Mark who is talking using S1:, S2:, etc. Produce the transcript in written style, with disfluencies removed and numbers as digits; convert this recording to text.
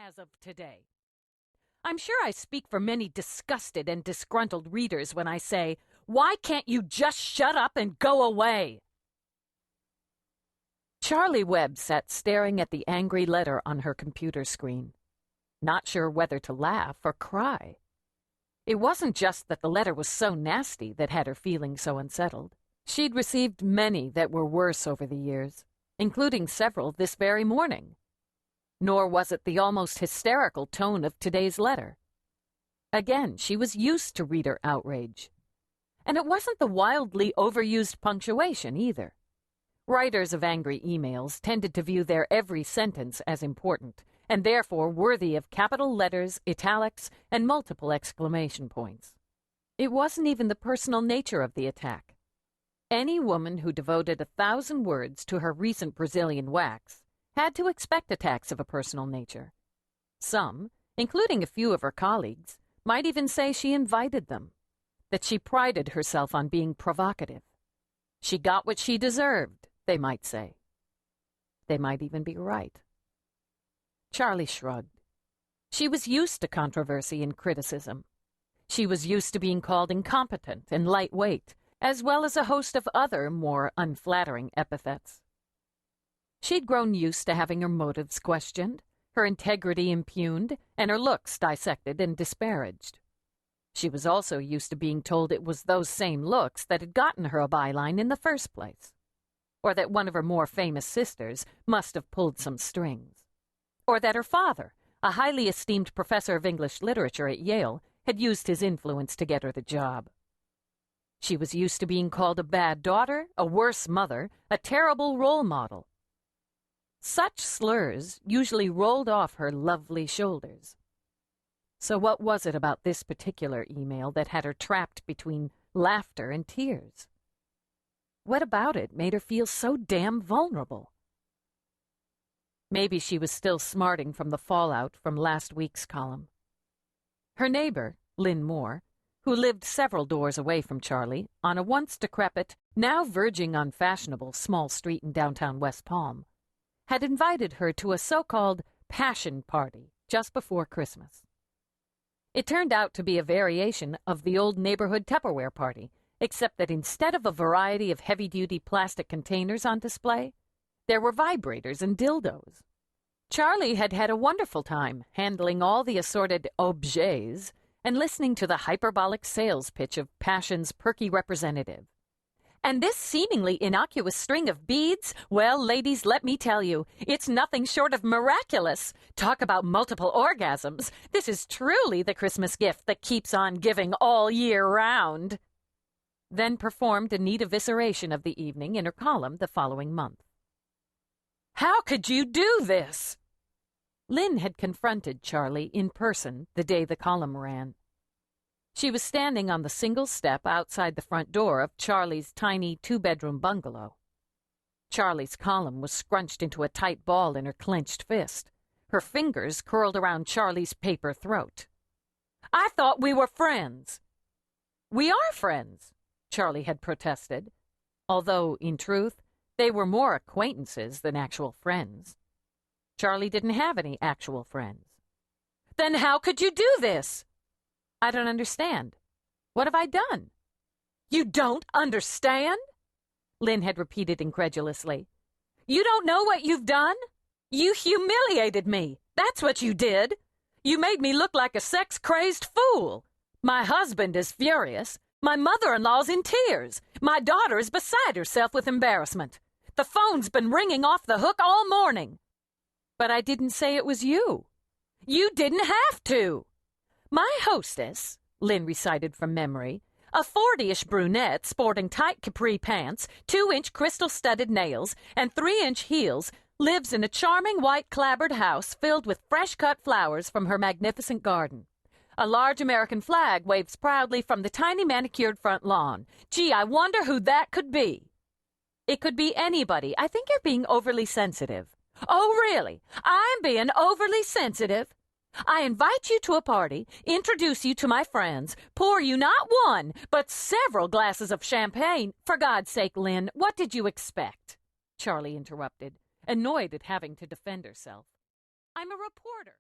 S1: as of today. I'm sure I speak for many disgusted and disgruntled readers when I say, why can't you just shut up and go away? Charley Webb sat staring at the angry letter on her computer screen, not sure whether to laugh or cry. It wasn't just that the letter was so nasty that had her feeling so unsettled. She'd received many that were worse over the years, including several this very morning. Nor was it the almost hysterical tone of today's letter. Again, she was used to reader outrage. And it wasn't the wildly overused punctuation either. Writers of angry emails tended to view their every sentence as important, and therefore worthy of capital letters, italics, and multiple exclamation points. It wasn't even the personal nature of the attack. Any woman who devoted 1,000 words to her recent Brazilian wax had to expect attacks of a personal nature. Some, including a few of her colleagues, might even say she invited them, that she prided herself on being provocative. She got what she deserved, they might say. They might even be right. Charley shrugged. She was used to controversy and criticism. She was used to being called incompetent and lightweight, as well as a host of other, more unflattering epithets. She'd grown used to having her motives questioned, her integrity impugned, and her looks dissected and disparaged. She was also used to being told it was those same looks that had gotten her a byline in the first place, or that one of her more famous sisters must have pulled some strings, or that her father, a highly esteemed professor of English literature at Yale, had used his influence to get her the job. She was used to being called a bad daughter, a worse mother, a terrible role model. Such slurs usually rolled off her lovely shoulders. So what was it about this particular email that had her trapped between laughter and tears? What about it made her feel so damn vulnerable? Maybe she was still smarting from the fallout from last week's column. Her neighbor, Lynn Moore, who lived several doors away from Charley, on a once decrepit, now verging on fashionable small street in downtown West Palm, had invited her to a so-called passion party just before Christmas. It turned out to be a variation of the old neighborhood Tupperware party, except that instead of a variety of heavy-duty plastic containers on display, there were vibrators and dildos. Charley had had a wonderful time handling all the assorted objets and listening to the hyperbolic sales pitch of Passion's perky representative. And this seemingly innocuous string of beads, well, ladies, let me tell you, it's nothing short of miraculous. Talk about multiple orgasms. This is truly the Christmas gift that keeps on giving all year round. Then performed a neat evisceration of the evening in her column the following month. How could you do this? Lynn had confronted Charley in person the day the column ran. She was standing on the single step outside the front door of Charley's tiny two-bedroom bungalow. Charley's column was scrunched into a tight ball in her clenched fist, her fingers curled around Charley's paper throat. I thought we were friends. We are friends, Charley had protested, although, in truth, they were more acquaintances than actual friends. Charley didn't have any actual friends. Then how could you do this? I don't understand. What have I done? You don't understand? Lynn had repeated incredulously. You don't know what you've done? You humiliated me. That's what you did. You made me look like a sex-crazed fool. My husband is furious. My mother-in-law's in tears. My daughter is beside herself with embarrassment. The phone's been ringing off the hook all morning. But I didn't say it was you. You didn't have to. My hostess, Lynn recited from memory, a 40-ish brunette sporting tight capri pants, 2-inch crystal-studded nails, and 3-inch heels, lives in a charming white clapboard house filled with fresh-cut flowers from her magnificent garden. A large American flag waves proudly from the tiny manicured front lawn. Gee, I wonder who that could be. It could be anybody. I think you're being overly sensitive. Oh, really? I'm being overly sensitive? I invite you to a party, introduce you to my friends, pour you not one, but several glasses of champagne. For God's sake, Lynn, what did you expect? Charley interrupted, annoyed at having to defend herself. I'm a reporter.